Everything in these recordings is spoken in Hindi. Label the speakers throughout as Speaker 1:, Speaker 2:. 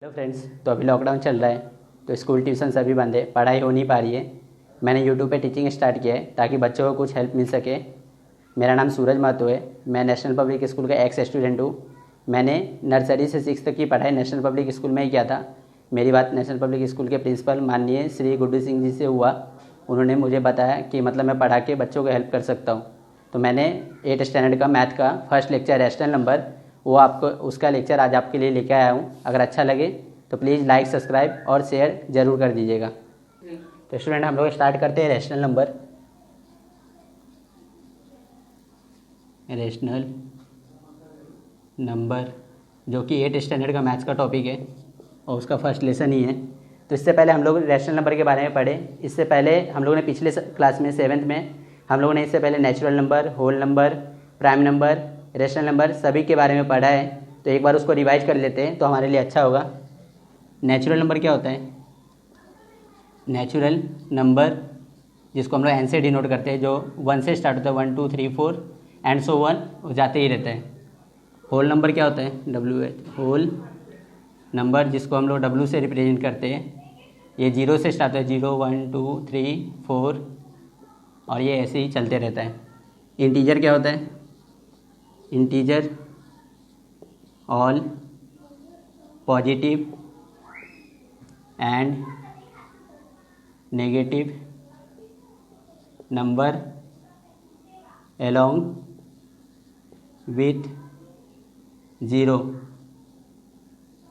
Speaker 1: Hello friends. तो अभी लॉकडाउन चल रहा है तो स्कूल ट्यूशन सभी बंद है, पढ़ाई हो नहीं पा रही है। मैंने यूट्यूब पे टीचिंग स्टार्ट किया है ताकि बच्चों को कुछ हेल्प मिल सके। मेरा नाम सूरज महतो है। मैं नेशनल पब्लिक स्कूल का एक्स स्टूडेंट हूँ। मैंने नर्सरी से 6 तक की पढ़ाई नेशनल पब्लिक स्कूल में ही किया था। मेरी बात नेशनल पब्लिक स्कूल के प्रिंसिपल माननीय श्री गुड्डू सिंह जी से हुआ। उन्होंने मुझे बताया कि मतलब मैं पढ़ा के बच्चों को हेल्प कर सकता हूँ। तो मैंने 8 स्टैंडर्ड का मैथ का फर्स्ट लेक्चर रैशनल नंबर, वो आपको उसका लेक्चर आज आपके लिए लेके आया हूँ। अगर अच्छा लगे तो प्लीज़ लाइक, सब्सक्राइब और शेयर ज़रूर कर दीजिएगा। तो स्टूडेंट, हम लोग स्टार्ट करते हैं रैशनल नंबर। रैशनल नंबर जो कि 8 स्टैंडर्ड का मैथ्स का टॉपिक है और उसका फर्स्ट लेसन ही है। तो इससे पहले हम लोग रैशनल नंबर के बारे में पढ़े। इससे पहले हम लोगों ने पिछले क्लास में 7th में हम लोगों ने इससे पहले natural number, whole number, prime number, rational number सभी के बारे में पढ़ा है। तो एक बार उसको रिवाइज कर लेते हैं तो हमारे लिए अच्छा होगा। नेचुरल नंबर क्या होता है? नेचुरल नंबर जिसको हम लोग एन से डिनोट करते हैं, जो 1 से स्टार्ट होता है, 1 2 3 4 एंड सो 1 जाते ही रहता है। होल नंबर क्या होता है? WH होल नंबर जिसको हम लोग W से रिप्रेजेंट करते हैं। ये 0 से स्टार्ट होता है, 0 1 2 3 4 और ये ऐसे ही चलते रहता है। इंटीजर क्या होता है? Integer all positive and negative number along with 0।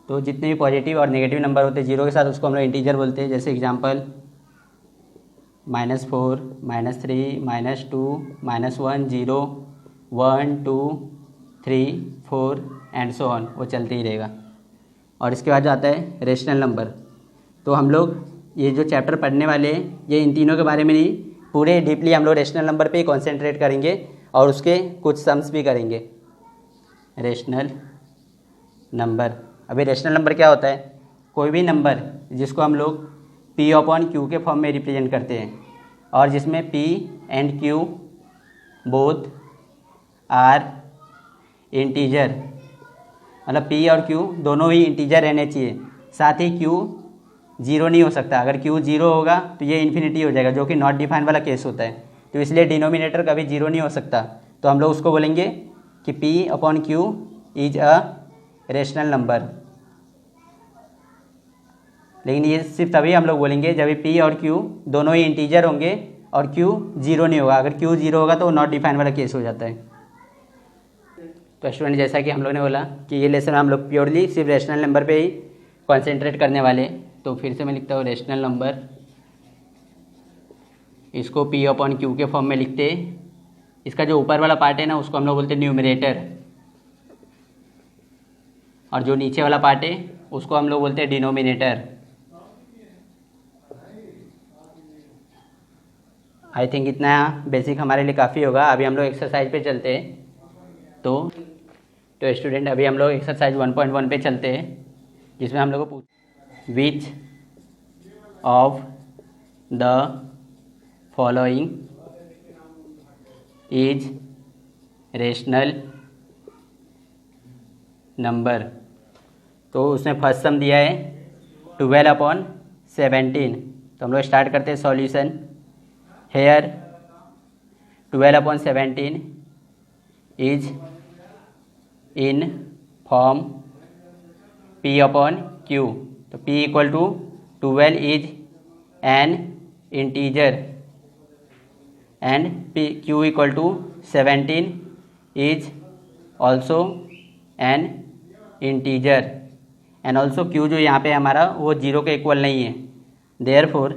Speaker 1: तो जितने भी पॉजिटिव और नेगेटिव नंबर होते हैं 0 के साथ, उसको हम लोग इंटीजर बोलते हैं। जैसे एग्जांपल -4, -3, -2, -1, 0 1 2 3 4 एंड सो ऑन, वो चलते ही रहेगा। और इसके बाद आता है रेशनल नंबर। तो हम लोग ये जो चैप्टर पढ़ने वाले हैं ये इन तीनों के बारे में नहीं, पूरे डीपली हम लोग रेशनल नंबर पे ही कॉन्सेंट्रेट करेंगे और उसके कुछ सम्स भी करेंगे। Rational number. अभी रेशनल नंबर क्या होता है? कोई भी नंबर जिसको हम लोग P/Q के फॉर्म में रिप्रेजेंट करते हैं और जिसमें P and Q both are integer, मतलब P और Q दोनों ही इंटीजर रहने चाहिए। साथ ही Q 0 नहीं हो सकता। अगर Q 0 होगा तो ये इन्फिनिटी हो जाएगा, जो कि नॉट डिफाइन वाला केस होता है। तो इसलिए डिनोमिनेटर कभी 0 नहीं हो सकता। तो हम लोग उसको बोलेंगे कि P/Q is a rational number. लेकिन ये सिर्फ तभी हम लोग बोलेंगे जब P और Q दोनों ही इंटीजर होंगे और Q 0 नहीं होगा। अगर Q 0 होगा तो नॉट डिफाइन वाला केस हो जाता है। तो स्टूडेंट, जैसा कि हम लोग ने बोला कि ये लेसन हम लोग प्योरली सिर्फ रेशनल नंबर पे ही कॉन्सेंट्रेट करने वाले। तो फिर से मैं लिखता हूँ रेशनल नंबर। इसको P/Q के फॉर्म में लिखते हैं। इसका जो ऊपर वाला पार्ट है ना, उसको हम लोग बोलते हैं न्यूमरेटर, और जो नीचे वाला पार्ट है उसको हम लोग बोलते हैं डिनोमिनेटर। आई थिंक इतना बेसिक हमारे लिए काफ़ी होगा। अभी हम लोग एक्सरसाइज पे चलते हैं। तो स्टूडेंट, अभी हम लोग एक्सरसाइज 1.1 पे चलते हैं, जिसमें हम लोग को which of the following is rational number. तो उसने फर्स्ट सम दिया है 12/17। तो हम लोग स्टार्ट करते हैं solution. Here 12/17 is in form P/Q। तो P equal to 12 is an integer and Q equal to 17 is also an integer and also Q जो यहाँ पे हमारा वो 0 के इक्वल नहीं है। Therefore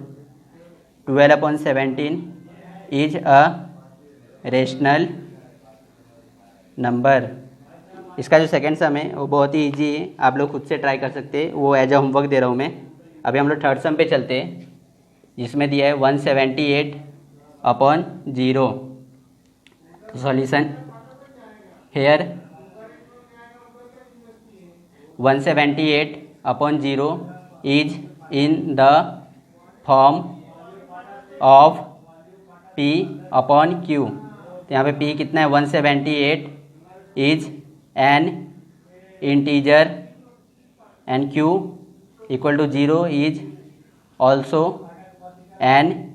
Speaker 1: 12/17 is a rational number. इसका जो सेकंड सम है वो बहुत ही ईजी है, आप लोग खुद से ट्राई कर सकते हैं। वो एज अ होमवर्क दे रहा हूँ मैं। अभी हम लोग थर्ड सम पे चलते हैं, जिसमें दिया है 178/0। तो solution here 178/0 is in the form of P/Q। तो यहाँ पे P कितना है? 178 is an integer and Q equal to 0 is also an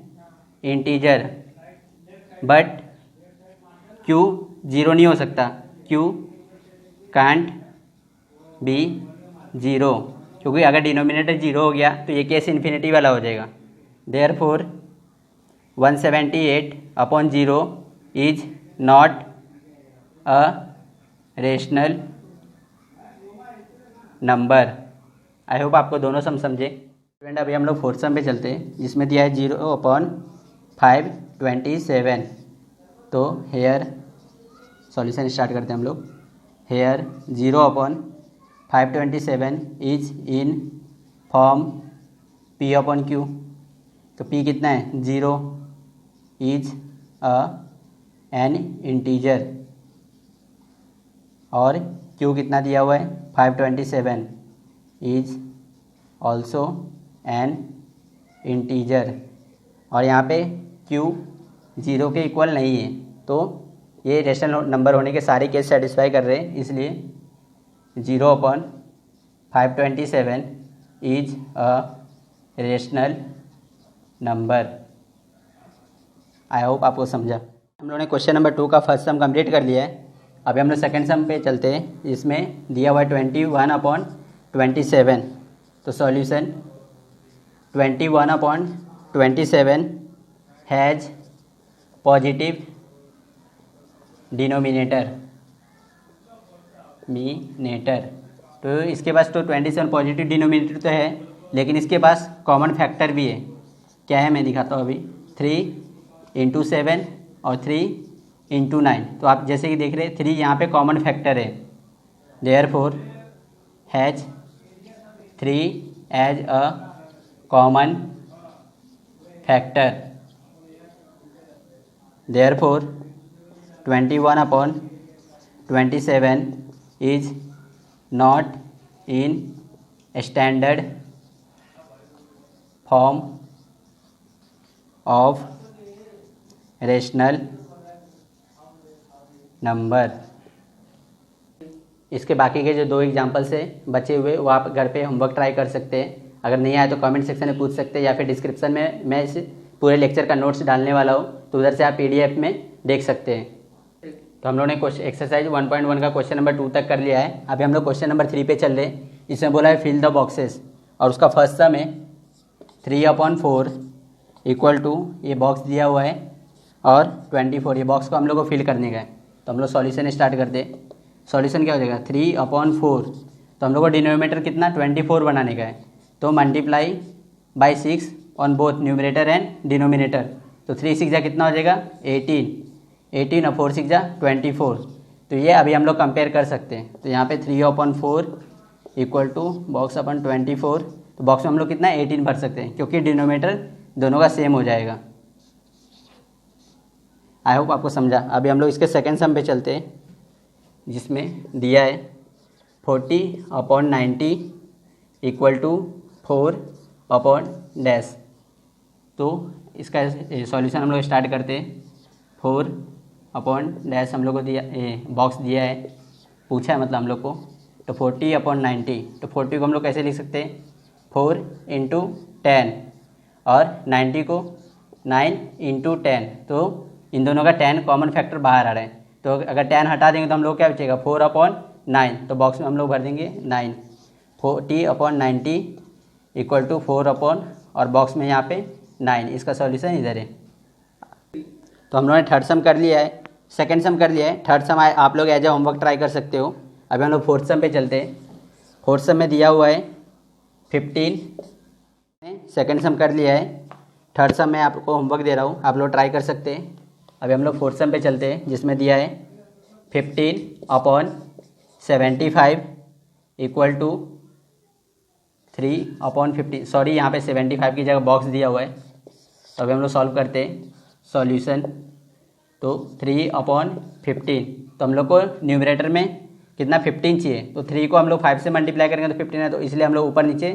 Speaker 1: integer, but Q 0 नहीं हो सकता, क्यू कांट बी 0, क्योंकि अगर डिनोमिनेटर 0 हो गया तो ये केस इन्फिनिटी वाला हो जाएगा। Therefore 178/0 is not a rational number. I hope आपको दोनों सम समझे। स्टूडेंट अभी हम लोग फोर्थ सम पे चलते हैं, जिसमें दिया है 0/527। तो हेयर सॉल्यूशन स्टार्ट करते हैं हम लोग। Here 0/527 is in form P/Q। तो P कितना है 0 इज एन इंटीजर, और Q कितना दिया हुआ है 527 इज ऑल्सो एन इंटीजर, और यहाँ पे Q 0 के इक्वल नहीं है, तो ये रेशनल नंबर होने के सारे केस सेटिस्फाई कर रहे हैं, इसलिए 0/527 is a rational number. I hope आपको समझा। हम लोगों ने क्वेश्चन नंबर 2 का फर्स्ट सम कंप्लीट कर लिया है। अभी हम लोग सेकेंड सम पे चलते हैं, जिसमें दिया हुआ है 21/27। तो सॉल्यूशन 21/27 हैज़ पॉजिटिव डिनोमिनेटर तो इसके पास तो 27 पॉजिटिव डिनोमिनेटर तो है, लेकिन इसके पास कॉमन फैक्टर भी है। क्या है मैं दिखाता हूँ अभी। 3 × 7 और 3 × 9। तो आप जैसे कि देख रहे हैं 3 यहाँ पे कॉमन फैक्टर है। Therefore has 3 as a common factor. Therefore 21/27 is not in standard form of rational number. इसके बाकी के जो 2 एग्जाम्पल्स है बचे हुए, वो आप घर पे होमवर्क ट्राई कर सकते हैं। अगर नहीं आए तो कमेंट सेक्शन में पूछ सकते हैं, या फिर डिस्क्रिप्शन में मैं इस पूरे लेक्चर का नोट्स डालने वाला हूँ, तो उधर से आप PDF में देख सकते हैं। तो हम लोगों ने एक्सरसाइज 1.1 का क्वेश्चन नंबर 2 तक कर लिया है। अभी हम लोग क्वेश्चन नंबर 3 पे चल रहे हैं। इसमें बोला है फिल द बॉक्सेस, और उसका फर्स्ट सम है 3/4 इक्वल टू, ये बॉक्स दिया हुआ है, और 24, ये बॉक्स को हम लोग को फिल करने का है। तो हम लोग सॉल्यूशन स्टार्ट करते हैं। सॉल्यूशन क्या हो जाएगा 3/4। तो हम लोग को डिनोमिनेटर कितना 24 बनाने का है, तो multiply by 6 on both numerator and denominator. तो 3 6 कितना हो जाएगा 18 और 4 6 24। तो ये अभी हम लोग कंपेयर कर सकते हैं। तो यहाँ पे 3/4 इक्वल टू बॉक्स अपन 24। तो बॉक्स में हम लोग कितना 18 भर सकते हैं, क्योंकि डिनोमिनेटर दोनों का सेम हो जाएगा। आई होप आपको समझा। अभी हम लोग इसके सेकेंड सम पे चलते हैं, जिसमें दिया है 40/90 इक्वल टू 4/। तो इसका सॉल्यूशन हम लोग स्टार्ट करते हैं। 4/, हम लोग को दिया बॉक्स दिया है, पूछा है मतलब हम लोग को। तो 40/90, तो 40 को हम लोग कैसे लिख सकते हैं 4 × 10, और 90 को 9 × 10। तो इन दोनों का 10 कॉमन फैक्टर बाहर आ रहा है, तो अगर 10 हटा देंगे तो हम लोग क्या बचेगा 4/9। तो बॉक्स में हम लोग भर देंगे 9। 40/90 इक्वल टू 4/, और बॉक्स में यहाँ पे 9। इसका सॉल्यूशन इधर है। तो हम लोगों ने थर्ड सम कर लिया है, सेकंड सम कर लिया है। थर्ड सम आप लोग एज ए होमवर्क ट्राई कर सकते हो। अभी हम लोग फोर्थ सम पे चलते हैं। फोर्थ सम में दिया हुआ है 15। सेकंड सम कर लिया है। थर्ड सम मैं आपको होमवर्क दे रहा हूँ, आप लोग ट्राई कर सकते हैं। अभी हम लोग फोर्थ सम पे चलते हैं, जिसमें दिया है 15/75 इक्वल टू 3/50। सॉरी, यहाँ पे 75 की जगह बॉक्स दिया हुआ है। तो अभी हम लोग सॉल्व करते हैं सॉल्यूशन। तो 3/15, तो हम लोग को न्यूमरेटर में कितना 15 चाहिए, तो 3 को हम लोग 5 से मल्टीप्लाई करेंगे तो 15 है, तो इसलिए हम लोग ऊपर नीचे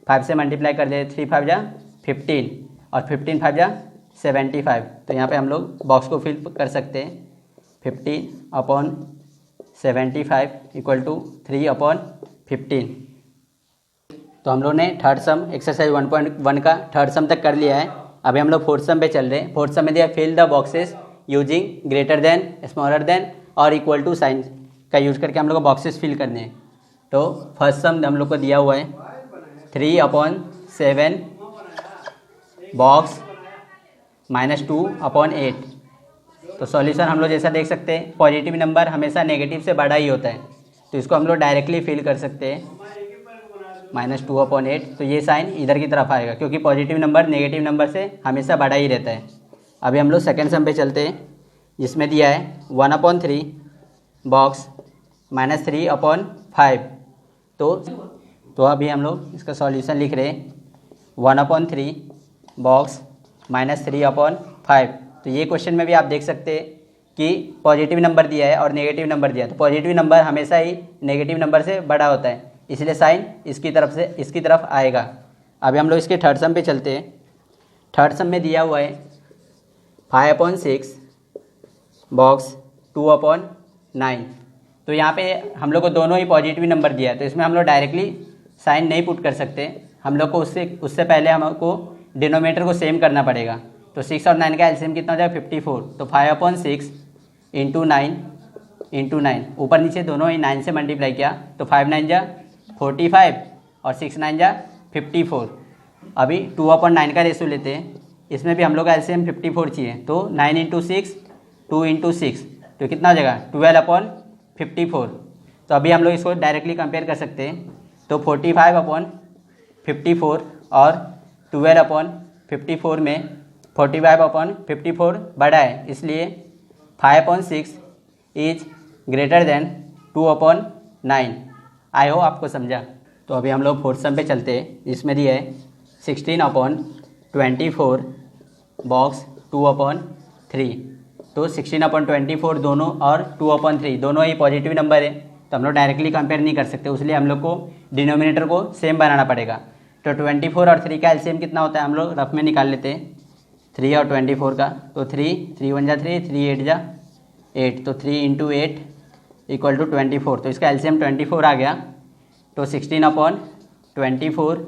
Speaker 1: 5 से मल्टीप्लाई कर दे। 3 5 15 और 15 5 75। तो यहाँ पे हम लोग बॉक्स को फिल कर सकते हैं। 15/75 इक्वल टू 3/15। तो हम लोग ने थर्ड सम एक्सरसाइज 1.1 का थर्ड सम तक कर लिया है। अभी हम लोग फोर्थ सम पे चल रहे हैं। फोर्थ सम में दिया fill the boxes using greater than, smaller than और इक्वल टू साइन का यूज करके हम लोग को बॉक्सेस फिल करने हैं। तो फर्स्ट सम हम लोग को दिया हुआ है 3/7 बॉक्स -2/8। तो सॉल्यूशन हम लोग जैसा देख सकते हैं, पॉजिटिव नंबर हमेशा नेगेटिव से बड़ा ही होता है, तो इसको हम लोग डायरेक्टली फिल कर सकते हैं -2/8। तो ये साइन इधर की तरफ आएगा क्योंकि पॉजिटिव नंबर नेगेटिव नंबर से हमेशा बड़ा ही रहता है। अभी हम लोग सेकेंड सम पे चलते हैं, जिसमें दिया है 1/3 बॉक्स -3/5। तो अभी हम लोग इसका सॉल्यूशन लिख रहे हैं 1/3 बॉक्स -3/5। तो ये क्वेश्चन में भी आप देख सकते हैं कि पॉजिटिव नंबर दिया है और नेगेटिव नंबर दिया है, तो पॉजिटिव नंबर हमेशा ही नेगेटिव नंबर से बड़ा होता है, इसलिए साइन इसकी तरफ आएगा। अभी हम लोग इसके थर्ड सम पे चलते हैं। थर्ड सम में दिया हुआ है 5/6 बॉक्स 2/9। तो यहाँ पे हम लोग को दोनों ही पॉजिटिव नंबर दिया है, तो इसमें हम लोग डायरेक्टली साइन नहीं पुट कर सकते। हम लोग को उससे पहले हमको डिनोमिनेटर को सेम करना पड़ेगा। तो 6 और 9 का एलसीएम कितना हो जाएगा 54। तो 5/6 इंटू 9 ऊपर नीचे दोनों ही 9 से मल्टीप्लाई किया, तो 5 9 जा 45 और 6 9 जा 54। अभी 2/9 का रेशो लेते हैं, इसमें भी हम लोग का एलसीएम 54 चाहिए, तो 9 इंटू 6 2 इंटू 6 तो कितना हो जाएगा 12/54। तो अभी हम लोग इसको डायरेक्टली कंपेयर कर सकते हैं। तो 45/54 और 12/54 में 45/54 बड़ा है, इसलिए 5/6 is greater than 2/9। I hope आपको समझा। तो अभी हम लोग फोर्थ सम पे चलते हैं, जिसमें दिया है 16/24 बॉक्स 2/3। तो 16/24 दोनों और 2/3 दोनों ही पॉजिटिव नंबर है, तो हम लोग डायरेक्टली कंपेयर नहीं कर सकते, उसलिए हम लोग को डिनोमिनेटर को सेम बनाना पड़ेगा। तो 24 और 3 का एलसीएम कितना होता है हम लोग रफ में निकाल लेते हैं, 3 और 24 का। तो 3 1 जा 3 3 8 जा 8, तो 3 इंटू 8 इक्वल टू 24। तो इसका एलसीएम 24 आ गया। तो 16/24,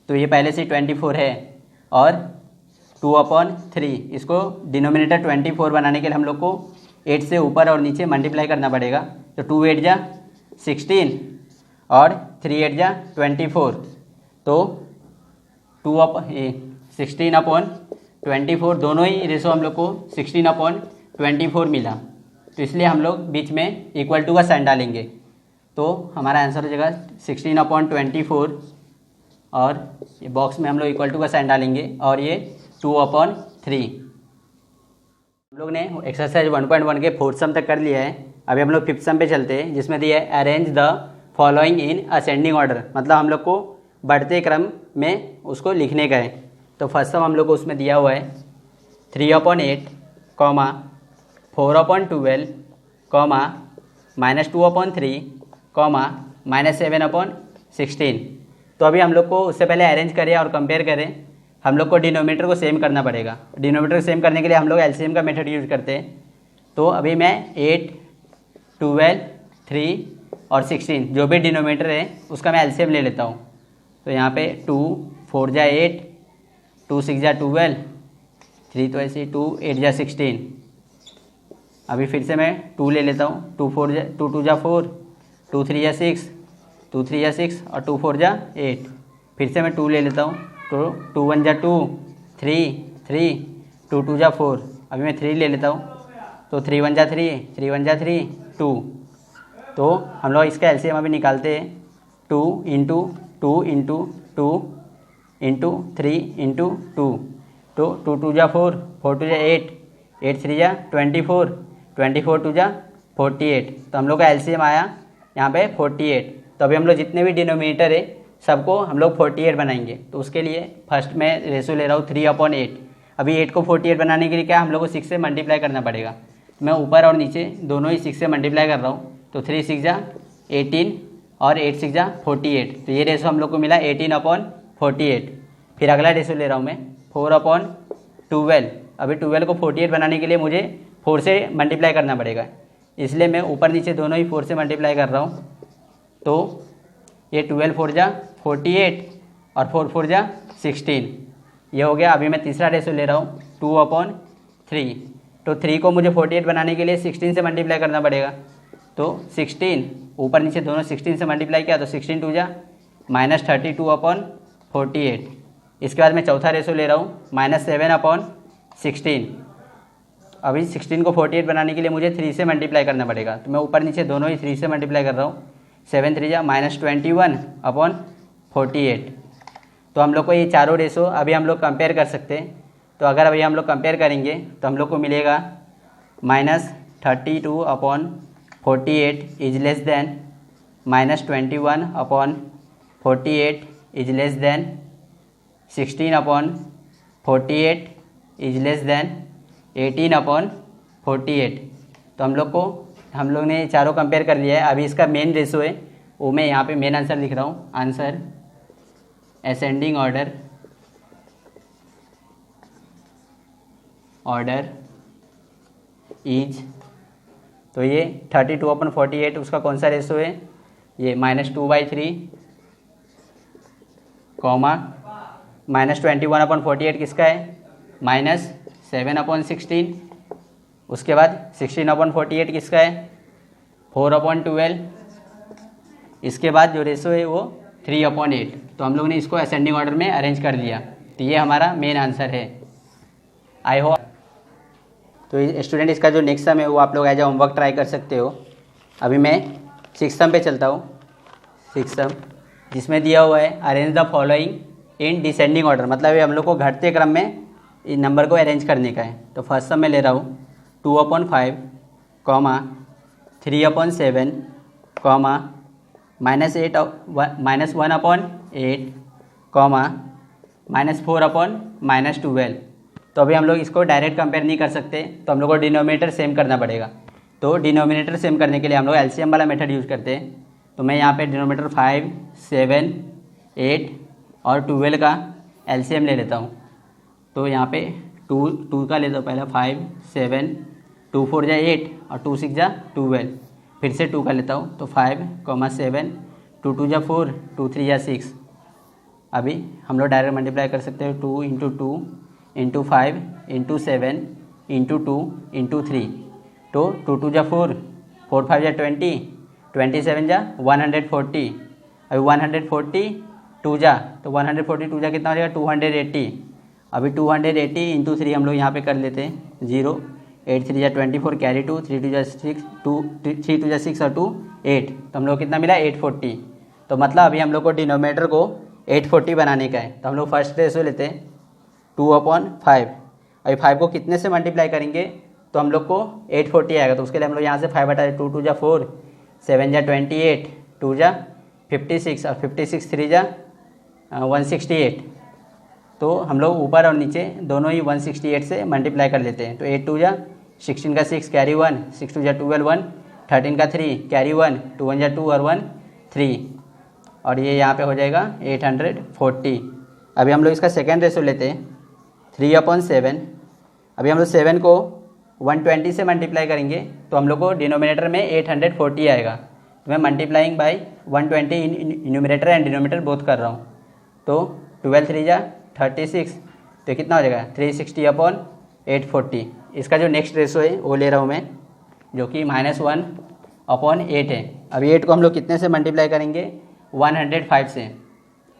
Speaker 1: तो ये पहले से 24 है, और 2/3 इसको डिनोमिनेटर 24 बनाने के लिए हम लोग को 8 से ऊपर और नीचे मल्टीप्लाई करना पड़ेगा। तो 2 8 जा 16 और 3 8 जा 24। तो 16/24 दोनों ही रेशो हम लोग को 16/24 मिला, तो इसलिए हम लोग बीच में इक्वल टू का साइन डालेंगे। तो हमारा आंसर हो जाएगा 16/24 और ये बॉक्स में हम लोग इक्वल टू का साइन डालेंगे, और ये 2/3। हम लोग ने एक्सरसाइज 1.1 के फोर्थ सम तक कर लिया है। अभी हम लोग फिफ्थ सम पे चलते हैं, जिसमें दिया है arrange the following in ascending order. मतलब हम लोग को बढ़ते क्रम में उसको लिखने का है। तो फर्स्ट सम हम लोग को उसमें दिया हुआ है 3/8, 4/12, -2/3, -7/16। तो अभी हम लोग को उससे पहले अरेंज करें और कंपेयर करें, हम लोग को डिनोमिनेटर को सेम करना पड़ेगा। डिनोमिनेटर को सेम करने के लिए हम लोग एलसीएम का मेथड यूज करते हैं। तो अभी मैं 8, 12, 3 और 16 जो भी डिनोमिनेटर है उसका मैं एलसीएम ले लेता हूँ। तो यहाँ पे 2 4 जा 8, 2 6 जा 12, 3 तो ऐसे 2 8 जा 16। अभी फिर से मैं 2 ले लेता हूँ, 2 2 जा 4, 2 3 जा 6, 2 3 जा 6 और 2 4 जा 8। फिर से मैं 2 ले लेता हूँ, तो 2 1 जा 2, 3 3, 2 2 जा 4। अभी मैं 3 ले लेता हूँ, तो 3 1 जा 3, 3 1 जा 3, 2। तो हम लोग इसका एलसीएम अभी निकालते हैं, 2 इंटू 2 इंटू 2 इंटू 3 इंटू 2। तो 2 2 जा 4, 4 2 जा 8, 8 3 जा 24, 24 2 जा 48। तो हम लोग का एलसीएम आया यहाँ पे 48। तो अभी हम लोग जितने भी डिनोमिनेटर है सबको हम लोग 48 बनाएंगे। तो उसके लिए फर्स्ट मैं रेशो ले रहा हूँ 3/8। अभी 8 को 48 बनाने के लिए क्या हम लोग को 6 से मल्टीप्लाई करना पड़ेगा। मैं ऊपर और नीचे दोनों ही 6 से मल्टीप्लाई कर रहा हूँ। तो 3 6 जा 18 और 8 6 जा 48। तो ये रेशो हम लोग को मिला 18/48। फिर अगला रेशो ले रहा हूँ मैं 4/12। अभी 12 को 48 बनाने के लिए मुझे 4 से मल्टीप्लाई करना पड़ेगा, इसलिए मैं ऊपर नीचे दोनों ही 4 से मल्टीप्लाई कर रहा हूँ। तो ये 12 4 जा 48 और 4 4 जा 16, ये हो गया। अभी मैं तीसरा रेशो ले रहा हूँ 2/3। तो 3 को मुझे 48 बनाने के लिए 16 से मल्टीप्लाई करना पड़ेगा। तो 16 ऊपर नीचे दोनों 16 से मल्टीप्लाई किया तो 16 2 जा -32/48। इसके बाद मैं चौथा रेशो ले रहा हूँ -7/16। अभी 16 को 48 बनाने के लिए मुझे 3 से मल्टीप्लाई करना पड़ेगा। तो मैं ऊपर नीचे दोनों ही 3 से मल्टीप्लाई कर रहा हूँ। 7 3 जा -21/48। तो हम लोग को ये चारों रेशो अभी हम लोग कंपेयर कर सकते हैं। तो अगर अभी हम लोग कंपेयर करेंगे तो हम लोग को मिलेगा -32/48 is less than -21/48 is less than 16/48 is less than 18/48। तो हम लोग ने चारों कंपेयर कर लिया है। अभी इसका मेन रेशो है वो मैं यहाँ पे मेन आंसर लिख रहा हूँ। आंसर असेंडिंग ऑर्डर इज, तो ये 32/48 उसका कौन सा रेशो है, ये -2/3 कॉमा -21/48 किसका है -7/16। उसके बाद 16/48 किसका है 4/12। इसके बाद जो रेशो है वो 3/8। तो हम लोग ने इसको असेंडिंग ऑर्डर में अरेंज कर लिया। तो ये हमारा मेन आंसर है। आई होप तो स्टूडेंट इसका जो नेक्स्ट सम है वो आप लोग एज ए होमवर्क ट्राई कर सकते हो। अभी मैं 6th सम पे चलता हूँ। 6th सम जिसमें दिया हुआ है arrange the following in descending order, मतलब ये हम लोग को घटते क्रम में इन नंबर को अरेंज करने का है। तो फर्स्ट सम में ले रहा हूँ 2/5 कॉमा 3/7 कॉमा -1/8 कॉमा -4/12। तो अभी हम लोग इसको डायरेक्ट कंपेयर नहीं कर सकते, तो हम लोग को डिनोमिनेटर सेम करना पड़ेगा। तो डिनोमिनेटर सेम करने के लिए हम लोग एलसीएम वाला मेथड यूज़ करते हैं। तो मैं यहाँ पे डिनोमिनेटर 5, 7, 8 और 12 का एलसीएम ले लेता हूँ। तो यहाँ पे 2 का लेता हूँ पहला 5, 7, 2 4 जा 8 और 2 6 जा 12। फिर से 2 का लेता हूँ तो 5, 7, 2 2 जा 4, 2 3 जा 6। अभी हम लोग डायरेक्ट मल्टीप्लाई कर सकते हैं 2 × 2 × 5 × 7 × 2 × 3। तो 2 2 जा 4, 4 5 जा 20, 27 जा 140। अभी 140 2 जा तो 142 जा कितना हो जाएगा 280। अभी 280 × 3 हम लोग यहाँ पे कर लेते हैं 0, 8 3 जा 24 कैरी 2, 3 2 जा 6, 3 2 जा 6 और 2 8। तो हम लोग कितना मिला 840। तो मतलब अभी हम लोग को डिनोमिनेटर को 840 बनाने का है। तो हम लोग फर्स्ट रेशो लेते हैं 2/5। अभी 5 को कितने से मल्टीप्लाई करेंगे तो हम लोग को 840 आएगा। तो उसके लिए हम लोग यहाँ से 5 हटा 2 2 जा 4, 7 जा 28, 2 जा 56 और 56 3 जा 168। तो हम लोग ऊपर और नीचे दोनों ही 168 से मल्टीप्लाई कर लेते हैं। तो 8 2 जा 16 का 6 कैरी 1, 6 2 जा 12 1, 13 का 3 कैरी 1, 2 1 जा 2 और 1 3 और ये यहाँ पे हो जाएगा 840। अभी हम लोग इसका सेकेंड रेशो लेते हैं 3/7। अभी हम लोग 7 को 120 से मल्टीप्लाई करेंगे तो हम लोग को डिनोमिनेटर में 840 आएगा। तो मैं multiplying by 120 numerator and denominator both कर रहा हूँ। तो 12 3 जा 36, तो कितना हो जाएगा 360/840। इसका जो नेक्स्ट रेशो है वो ले रहा हूँ मैं जो कि -1/8 है। अभी 8 को हम लोग कितने से मल्टीप्लाई करेंगे 105 से।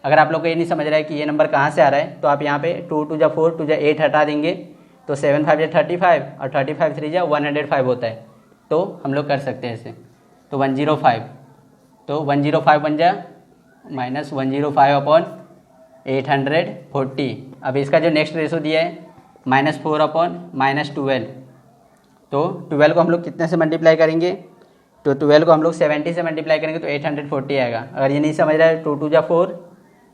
Speaker 1: अगर आप लोग को ये नहीं समझ रहा है कि ये नंबर कहाँ से आ रहा है तो आप यहाँ पे 2 2 जा 4, 2 जा 8 हटा देंगे तो 7 5 जा 35 और 35 3 जा 105 होता है। तो हम लोग कर सकते हैं ऐसे। तो 105, तो 105 बन जा -105/840। अभी इसका जो नेक्स्ट रेशो दिया है -4/-12। तो 12 को हम लोग कितने से मल्टीप्लाई करेंगे तो 12 को हम लोग 70 से मल्टीप्लाई करेंगे तो 840 आएगा। अगर ये नहीं समझ रहा है 2 2 जा 4,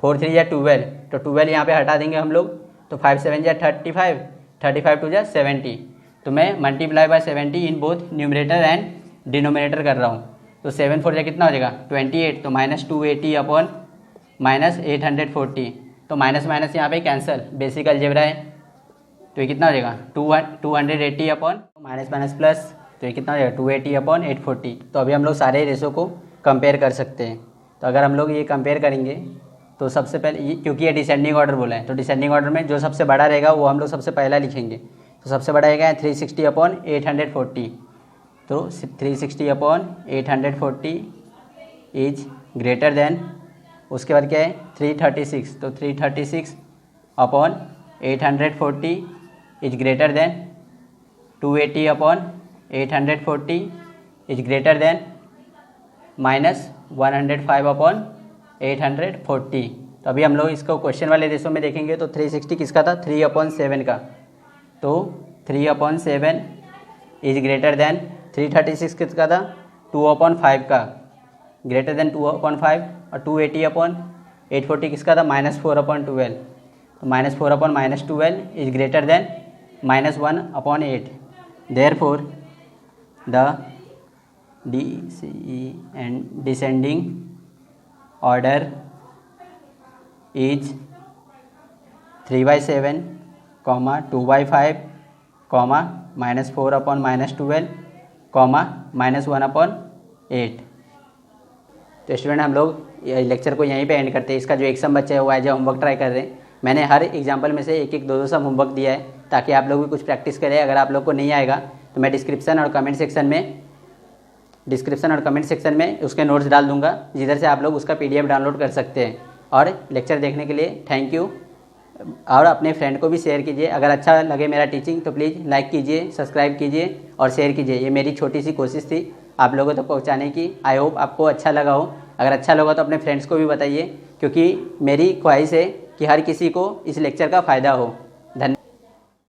Speaker 1: 4 3 जा 12, तो 12 यहाँ पे हटा देंगे हम लोग तो 5 7 जा 35, 35 2 जा 70। तो मैं multiply by 70 in both numerator and denominator कर रहा हूँ। तो 7 4 जा कितना हो जाएगा 28, तो -280/-840। तो माइनस माइनस यहाँ पे कैंसिल, बेसिक अलजेब्रा है। तो ये कितना हो जाएगा 280 माइनस माइनस प्लस, तो ये कितना हो जाएगा 280/840। तो अभी हम लोग सारे रेशो को कंपेयर कर सकते हैं। तो अगर हम लोग ये कंपेयर करेंगे तो सबसे पहले क्योंकि ये डिसेंडिंग ऑर्डर बोला है तो डिसेंडिंग ऑर्डर में जो सबसे बड़ा रहेगा वो हम लोग सबसे पहला लिखेंगे। तो सबसे बड़ा रहेगा 360/840, तो 360/840 इज ग्रेटर देन, उसके बाद क्या है 336, तो 336/840 is greater than 280/840 is greater than -105/840। तो अभी हम लोग इसको क्वेश्चन वाले रेशो में देखेंगे तो 360 किसका था 3/7 का, तो 3/7 इज ग्रेटर देन 336 किसका था 2/5 का, ग्रेटर देन 2/5, और 280/840 किसका था -4/12, तो -4/12 is greater than -1/8। Therefore the descending order is 3/7, -2/5, -4/12, -1/8। तो स्टूडेंट हम लोग लेक्चर को यहीं पे एंड करते हैं। इसका जो एक सम बच्चा है वो एज ए होमवर्क ट्राई कर रहे हैं। मैंने हर एग्जाम्पल में से एक एक दो सम होमवर्क दिया है ताकि आप लोग भी कुछ प्रैक्टिस करें। अगर आप लोग को नहीं आएगा तो मैं डिस्क्रिप्शन और कमेंट सेक्शन में उसके नोट्स डाल दूंगा, जिधर से आप लोग उसका PDF डाउनलोड कर सकते हैं। और लेक्चर देखने के लिए थैंक यू, और अपने फ्रेंड को भी शेयर कीजिए। अगर अच्छा लगे मेरा टीचिंग तो प्लीज़ लाइक कीजिए, सब्सक्राइब कीजिए और शेयर कीजिए। ये मेरी छोटी सी कोशिश थी आप लोगों तक पहुंचाने की। आई होप आपको अच्छा लगा हो। अगर अच्छा लगा तो अपने फ्रेंड्स को भी बताइए, क्योंकि मेरी ख्वाहिश है कि हर किसी को इस लेक्चर का फ़ायदा हो।